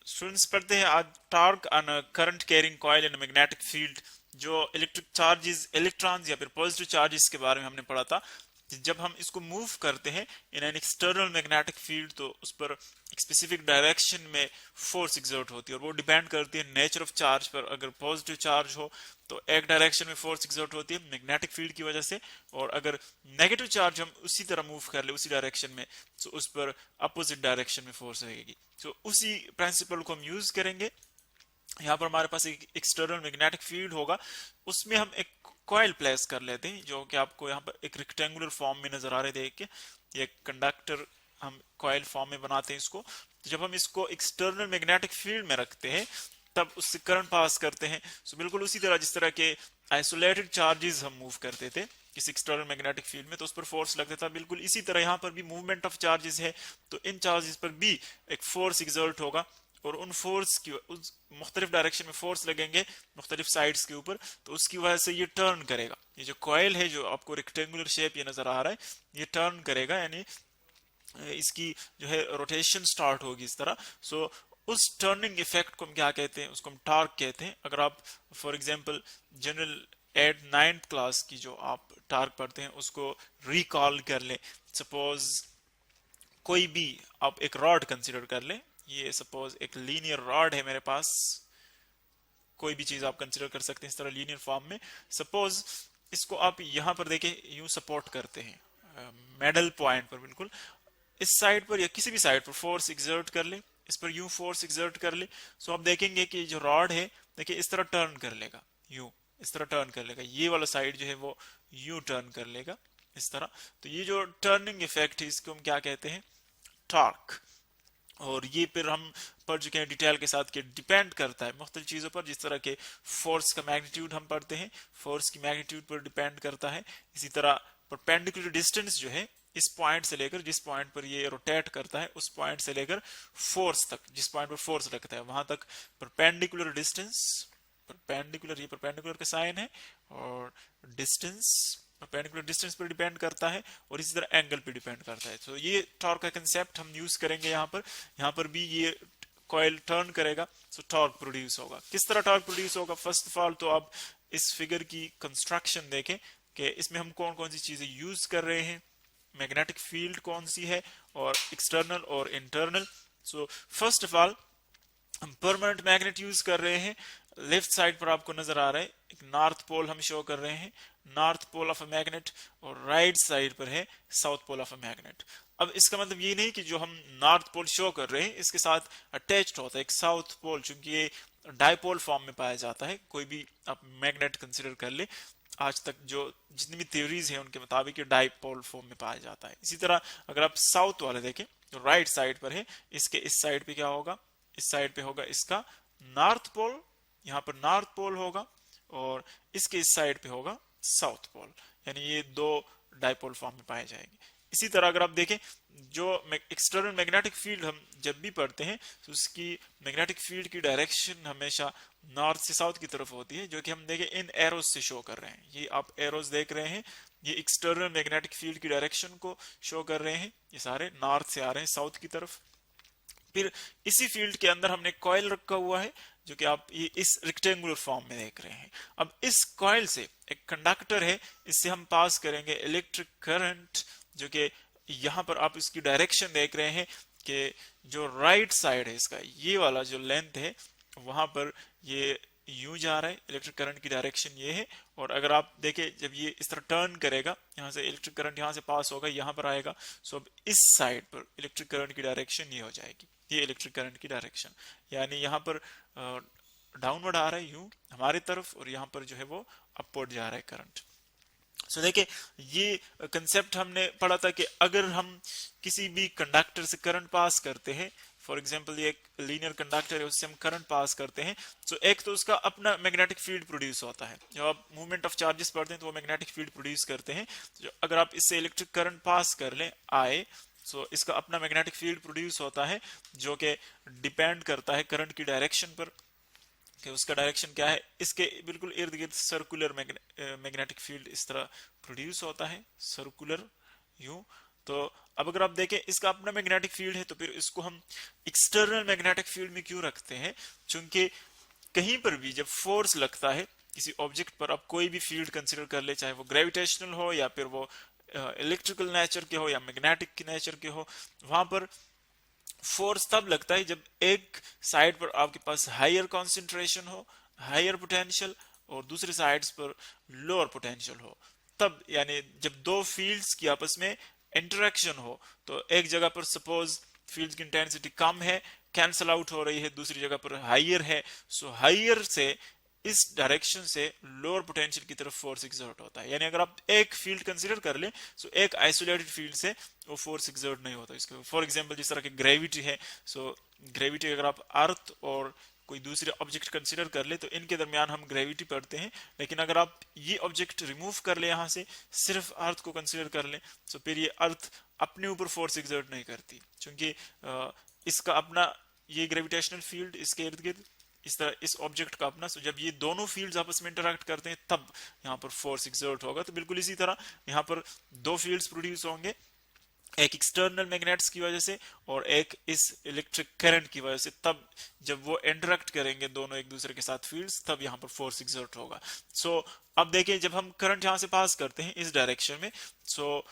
Students पढ़ते हैं आज torque on current carrying coil in magnetic field. जो इलेक्ट्रिक चार्जेस, इलेक्ट्रॉन्स या फिर पॉजिटिव चार्जेस के बारे में हमने पढ़ा था। जब हम इसको मूव करते हैं in an external magnetic field तो उस पर एक स्पेसिफिक डायरेक्शन में फोर्स एग्जर्ट होती है और वो डिपेंड करती है नेचर ऑफ चार्ज पर। अगर पॉजिटिव चार्ज हो तो एक डायरेक्शन में फोर्स एग्जर्ट होती है मैग्नेटिक फील्ड की वजह से, और अगर नेगेटिव चार्ज हम उसी तरह मूव कर ले उसी डायरेक्शन में तो उस पर अपोजिट डायरेक्शन में फोर्स रहेगी। तो उसी प्रिंसिपल को हम यूज करेंगे। यहाँ पर हमारे पास एक एक्सटर्नल मैग्नेटिक फील्ड होगा, उसमें हम एक कॉइल प्लेस कर लेते हैं जो कि आपको यहाँ पर एक रेक्टेंगुलर फॉर्म में नजर आ रहे देख के। ये कंडक्टर हम कॉइल फॉर्म में बनाते हैं इसको। तो जब हम इसको एक्सटर्नल मैग्नेटिक फील्ड में रखते हैं तब उससे करंट पास करते हैं। सो बिल्कुल उसी तरह जिस तरह के आइसोलेटेड चार्जेस हम मूव करते थे किसी एक्सटर्नल मैग्नेटिक फील्ड में तो उस पर फोर्स लगता था, बिल्कुल इसी तरह यहाँ पर भी मूवमेंट ऑफ चार्जेस है तो इन चार्जेस पर भी एक फोर्स एग्जर्ट होगा और उन फोर्स की उस मुख्तलिफ डायरेक्शन में फोर्स लगेंगे मुख्तलिफ साइड्स के ऊपर, तो उसकी वजह से ये टर्न करेगा। ये जो कॉइल है जो आपको रेक्टेंगुलर शेप ये नजर आ रहा है ये टर्न करेगा, यानी इसकी जो है रोटेशन स्टार्ट होगी इस तरह। सो उस टर्निंग इफेक्ट को हम क्या कहते हैं, उसको हम टॉर्क कहते हैं। अगर आप for example general at 9th class की जो आप टॉर्क पढ़ते हैं उसको रिकॉल कर लें। सपोज कोई भी आप एक रॉड कंसिडर कर लें, ये सपोज एक लीनियर रॉड है मेरे पास, कोई भी चीज आप कंसिडर कर सकते हैं इस तरह लीनियर फॉर्म में। सपोज इसको आप यहां पर देखें यूं सपोर्ट करते हैं मेडल पॉइंट पर, बिल्कुल इस साइड पर या किसी भी साइड पर फोर्स एग्जर्ट कर ले, इस पर यूं फोर्स एग्जर्ट कर ले। सो आप देखेंगे कि जो रॉड है देखिए इस तरह टर्न कर लेगा, यूं इस तरह टर्न कर लेगा, ये वाला साइड जो है वो यूं टर्न कर लेगा इस तरह। तो ये जो टर्निंग इफेक्ट है इसको हम क्या कहते हैं, टॉर्क। और ये फिर हम पढ़ चुके हैं डिटेल के साथ कि डिपेंड करता है मुख्तलिफ चीज़ों पर। जिस तरह के फोर्स का मैग्नीट्यूड हम पढ़ते हैं फोर्स की मैग्नीट्यूड पर डिपेंड करता है, इसी तरह परपेंडिकुलर डिस्टेंस जो है इस पॉइंट से लेकर जिस पॉइंट पर ये रोटेट करता है उस पॉइंट से लेकर फोर्स तक, जिस पॉइंट पर फोर्स लगता है वहां तक परपेंडिकुलर डिस्टेंस, परपेंडिकुलर ये परपेंडिकुलर का साइन है और डिस्टेंस परपेंडिकुलर डिस्टेंस पर डिपेंड करता है और इसी तरह एंगल पे डिपेंड करता है। तो ये टॉर्क का कंसेप्ट हम यूज करेंगे यहाँ पर भी ये कॉइल टर्न करेगा तो टॉर्क प्रोड्यूस होगा। किस तरह टॉर्क प्रोड्यूस होगा, फर्स्ट ऑफ ऑल तो आप इस फिगर की कंस्ट्रक्शन देखें कि इसमें हम कौन कौन सी चीजें यूज कर रहे हैं, मैग्नेटिक फील्ड कौन सी है और एक्सटर्नल और internal. So first of all हम परमानेंट मैग्नेट यूज कर रहे हैं। लेफ्ट साइड पर आपको नजर आ रहा है एक नॉर्थ पोल हम शो कर रहे हैं, north pole of a magnet, और राइट साइड पर है south pole of a magnet. अब इसका मतलब ये नहीं कि जो हम नॉर्थ पोल शो कर रहे हैं इसके साथ अटैच्ड होता है एक साउथ पोल, चूंकि ये डायपोल फॉर्म में पाया जाता है। कोई भी आप मैग्नेट कंसिडर कर ले, आज तक जो जितनी भी थ्योरीज है उनके मुताबिक ये डायपोल फॉर्म में पाया जाता है। इसी तरह अगर आप साउथ वाले देखें जो राइट साइड पर है, इसके इस साइड पे क्या होगा, इस साइड पे होगा इसका नॉर्थ पोल, यहाँ पर नॉर्थ पोल होगा, और इसके इस साइड पे होगा साउथ पोल, यानी ये दो डायपोल फॉर्म में पाए जाएंगे। इसी तरह अगर आप देखें जो एक्सटर्नल मैग्नेटिक फील्ड हम जब भी पढ़ते हैं तो उसकी मैग्नेटिक फील्ड की डायरेक्शन हमेशा नॉर्थ से साउथ की तरफ होती है, जो कि हम देखें इन एरोज से शो कर रहे हैं। ये आप एरोज देख रहे हैं, ये एक्सटर्नल मैग्नेटिक फील्ड की डायरेक्शन को शो कर रहे हैं, ये सारे नॉर्थ से आ रहे हैं साउथ की तरफ। फिर इसी फील्ड के अंदर हमने कॉइल रखा हुआ है जो कि आप ये इस रेक्टेंगुलर फॉर्म में देख रहे हैं। अब इस कॉइल से एक कंडक्टर है, इससे हम पास करेंगे इलेक्ट्रिक करंट, जो कि यहां पर आप इसकी डायरेक्शन देख रहे हैं कि जो राइट साइड है इसका ये वाला जो लेंथ है वहां पर ये यूं जा रहा है, इलेक्ट्रिक करंट की डायरेक्शन ये है। और अगर आप देखें जब ये इस तरह टर्न करेगा यहाँ से इलेक्ट्रिक करंट यहाँ से पास होगा यहाँ पर आएगा। सो अब इस साइड पर इलेक्ट्रिक करंट की डायरेक्शन ये हो जाएगी, ये इलेक्ट्रिक करंट की डायरेक्शन, यानी यहाँ पर डाउनवर्ड आ रहा है यूं हमारी तरफ और यहाँ पर जो है वो अपवर्ड जा रहा है करंट। सो देखिए ये कंसेप्ट हमने पढ़ा था कि अगर हम किसी भी कंडक्टर से करंट पास करते हैं, फॉर एग्जांपल ये एक लीनियर कंडक्टर है उससे हम करंट पास करते हैं, तो एक तो उसका अपना मैग्नेटिक फील्ड प्रोड्यूस होता है। जब आप मूवमेंट ऑफ चार्जेस पढ़ते हैं तो वो मैग्नेटिक फील्ड प्रोड्यूस करते हैं। तो अगर आप इससे इलेक्ट्रिक करंट पास कर लें आए, सो इसका अपना मैग्नेटिक फील्ड प्रोड्यूस होता है जो कि डिपेंड करता है करंट की डायरेक्शन पर कि उसका डायरेक्शन क्या है। इसके बिल्कुल इर्द गिर्द सर्कुलर मैग्नेटिक फील्ड इस तरह प्रोड्यूस होता है, सर्कुलर यूं। तो अब अगर आप देखें इसका अपना मैग्नेटिक फील्ड है, तो फिर इसको हम एक्सटर्नल मैग्नेटिक फील्ड में क्यों रखते हैं? क्योंकि कहीं पर भी जब फोर्स लगता है किसी ऑब्जेक्ट पर, आप कोई भी फील्ड कंसिडर कर ले, चाहे वो ग्रेविटेशनल हो या फिर वो इलेक्ट्रिकल नेचर के हो या मैग्नेटिक के नेचर के हो, वहां पर फोर्स तब लगता है जब एक साइड पर आपके पास हायर कॉन्सेंट्रेशन हो, हायर पोटेंशियल, और दूसरी साइड्स पर लोअर पोटेंशियल हो। तब यानी जब दो फील्ड्स की आपस में इंटरेक्शन हो, तो एक जगह पर सपोज फील्ड की इंटेंसिटी कम है, कैंसल आउट हो रही है, दूसरी जगह पर हायर है, सो हायर से इस डायरेक्शन से लोअर पोटेंशियल की तरफ फोर्स एक्सर्ट होता है। यानी अगर आप एक फील्ड कंसीडर कर ले, सो एक आइसोलेटेड फील्ड से वो फोर्स एक्सर्ट नहीं होता इसके। फॉर एग्जांपल जिस तरह की ग्रेविटी है, सो ग्रेविटी अगर आप अर्थ और कोई दूसरे ऑब्जेक्ट कंसीडर कर ले, तो इनके दरमियान हम ग्रेविटी पढ़ते हैं। लेकिन अगर आप ये ऑब्जेक्ट रिमूव कर ले यहाँ से, सिर्फ अर्थ को कंसीडर कर ले, तो फिर ये अर्थ अपने ऊपर फोर्स एक्सर्ट नहीं करती, क्योंकि इसका अपना ये ग्रेविटेशनल फील्ड इसके इर्द गिर्द, इस तरह इस ऑब्जेक्ट का अपना। जब ये दोनों फील्ड्स आपस में इंटरैक्ट करते हैं तब यहाँ पर फोर्स एक्सर्ट होगा। तो बिल्कुल इसी तरह यहाँ पर दो फील्ड्स प्रोड्यूस होंगे, एक एक्सटर्नल मैग्नेट्स की वजह से और एक इस इलेक्ट्रिक करंट की वजह से। तब जब वो इंटरैक्ट करेंगे दोनों एक दूसरे के साथ फील्ड्स, तब यहाँ पर फोर्स एक्सर्ट होगा। सो अब देखिए जब हम करंट यहाँ से पास करते हैं इस डायरेक्शन में, सो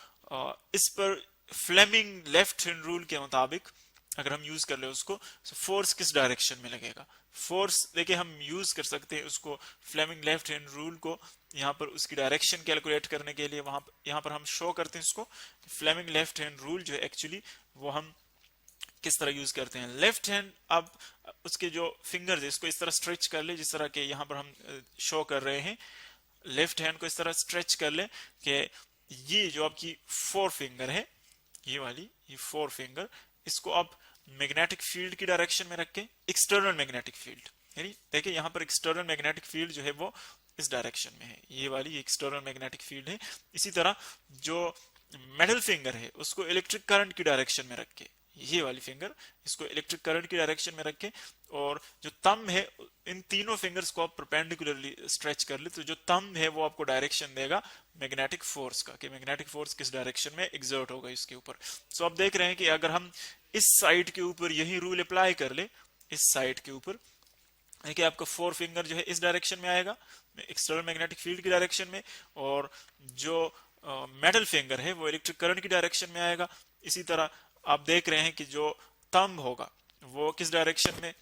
इस पर फ्लेमिंग लेफ्ट हैंड रूल के मुताबिक अगर हम यूज कर ले उसको, तो फोर्स किस डायरेक्शन में लगेगा? फोर्स देखिए हम यूज कर सकते हैं उसको फ्लेमिंग लेफ्ट हैंड रूल को यहाँ पर उसकी डायरेक्शन कैलकुलेट करने के लिए। वहां यहाँ पर हम शो करते हैं इसको, फ्लेमिंग लेफ्ट हैंड रूल जो है एक्चुअली वो हम किस तरह यूज करते हैं। लेफ्ट हैंड, अब उसके जो फिंगर्स है इसको इस तरह स्ट्रेच कर ले, जिस तरह के यहाँ पर हम शो कर रहे हैं। लेफ्ट हैंड को इस तरह स्ट्रेच कर ले कि ये जो आपकी फोर फिंगर है, ये वाली ये फोर फिंगर, इसको आप मैग्नेटिक फील्ड की डायरेक्शन में रख के, एक्सटर्नल मैग्नेटिक फील्ड, यानी देखिए यहाँ पर एक्सटर्नल मैग्नेटिक फील्ड जो है वो इस डायरेक्शन में है, ये वाली एक्सटर्नल मैग्नेटिक फील्ड है। इसी तरह जो मिडिल फिंगर है उसको इलेक्ट्रिक करंट की डायरेक्शन में रख के, ये वाली फिंगर इसको इलेक्ट्रिक करंट की डायरेक्शन में रख के, और जो थंब है इन तीनों फिंगर्स को आप परपेंडिकुलरली स्ट्रेच कर ले, तो जो थंब है वो आपको डायरेक्शन देगा मैग्नेटिक फोर्स का, कि मैग्नेटिक फोर्स किस डायरेक्शन में एग्जर्ट होगा इसके ऊपर। सो आप देख रहे हैं कि अगर हम इस साइड के ऊपर यही रूल अप्लाई कर ले, इस साइड के ऊपर, कि आपका फोर फिंगर जो है इस डायरेक्शन में आएगा एक्सटर्नल मैग्नेटिक फील्ड की डायरेक्शन में, और जो मेटल फिंगर है वो इलेक्ट्रिक करंट की डायरेक्शन में आएगा। इसी तरह आप देख रहे हैं कि जो थंब होगा वो किस डायरेक्शन में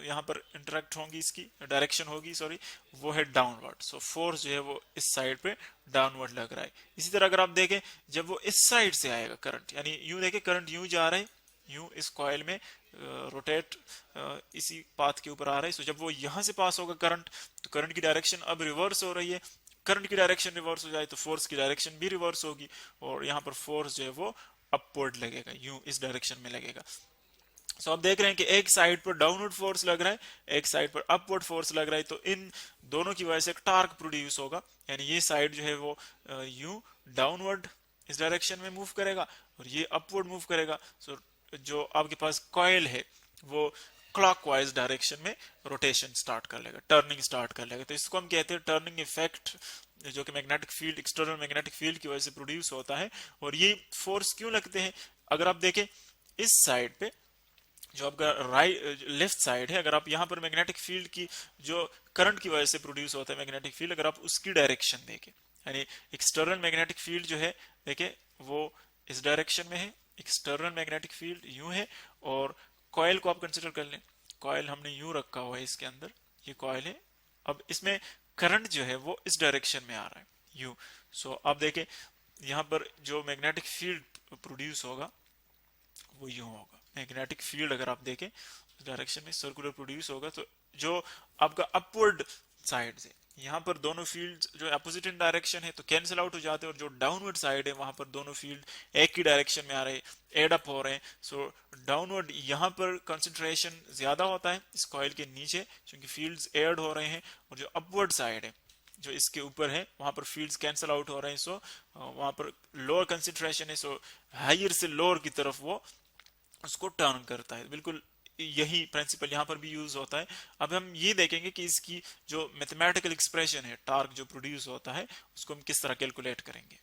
यहाँ पर इंटरेक्ट होंगी, इसकी डायरेक्शन होगी सॉरी, वो है डाउनवर्ड। सो फोर्स जो है वो इस साइड पे डाउनवर्ड लग रहा है। इसी तरह अगर आप देखें जब वो इस साइड से आएगा करंट, यानी यूं देखें करंट यूं जा रहा है, यूं इस कॉइल में रोटेट इसी पाथ के ऊपर आ रहा है। सो जब वो यहां से पास होगा करंट, तो करंट की डायरेक्शन अब रिवर्स हो रही है। करंट की डायरेक्शन रिवर्स हो जाए तो फोर्स की डायरेक्शन भी रिवर्स होगी, और यहाँ पर फोर्स जो है वो अपवर्ड लगेगा, यूं इस डायरेक्शन में लगेगा। सो आप देख रहे हैं कि एक साइड पर डाउनवर्ड फोर्स लग रहा है, एक साइड पर अपवर्ड फोर्स लग रहा है, तो इन दोनों की वजह से टार्क प्रोड्यूस होगा। यानी ये साइड जो है वो यूं डाउनवर्ड इस डायरेक्शन में मूव करेगा और ये अपवर्ड मूव करेगा। सो जो आपके पास कॉइल है वो क्लॉकवाइज डायरेक्शन में रोटेशन स्टार्ट कर लेगा, टर्निंग स्टार्ट कर लेगा। तो इसको हम कहते हैं टर्निंग इफेक्ट, जो कि magnetic field, external magnetic field की वजह से प्रोड्यूस होता है। और ये फोर्स क्यों लगते हैं? अगर आप देखें इस साइड पे जो आपका राइट लेफ्ट साइड है, अगर आप यहाँ पर मैग्नेटिक फील्ड की जो करंट की वजह से प्रोड्यूस होता है मैग्नेटिक फील्ड, अगर आप उसकी डायरेक्शन देखें, यानी एक्सटर्नल मैग्नेटिक फील्ड जो है देखें वो इस डायरेक्शन में है, एक्सटर्नल मैग्नेटिक फील्ड यूं है, और कॉइल को आप कंसिडर कर लें, कॉइल हमने यूं रखा हुआ है इसके अंदर, ये कॉइल है, अब इसमें करंट जो है वो इस डायरेक्शन में आ रहा है यूं। सो आप देखें यहाँ पर जो मैग्नेटिक फील्ड प्रोड्यूस होगा वो यूं होगा। मैग्नेटिक फील्ड अगर आप देखें उस डायरेक्शन में सर्कुलर प्रोड्यूस होगा, तो जो आपका अपवर्ड साइड से यहाँ पर दोनों फील्ड जो अपोजिट इन डायरेक्शन है तो कैंसिल आउट हो जाते हैं, और जो डाउनवर्ड साइड है वहां पर दोनों फील्ड एक ही डायरेक्शन में आ रहे हैं, एड अप हो रहे हैं। सो डाउनवर्ड यहाँ पर कंसंट्रेशन ज्यादा होता है इस कॉइल के नीचे, क्योंकि फील्ड्स एड हो रहे हैं, और जो अपवर्ड साइड है जो इसके ऊपर है वहां पर फील्ड्स कैंसिल आउट हो रहे हैं। सो वहां पर लोअर कंसंट्रेशन है, सो हायर से लोअर की तरफ वो उसको टर्न करता है। बिल्कुल यही प्रिंसिपल यहाँ पर भी यूज होता है। अब हम ये देखेंगे कि इसकी जो मैथमेटिकल एक्सप्रेशन है, टार्क जो प्रोड्यूस होता है, उसको हम किस तरह कैलकुलेट करेंगे।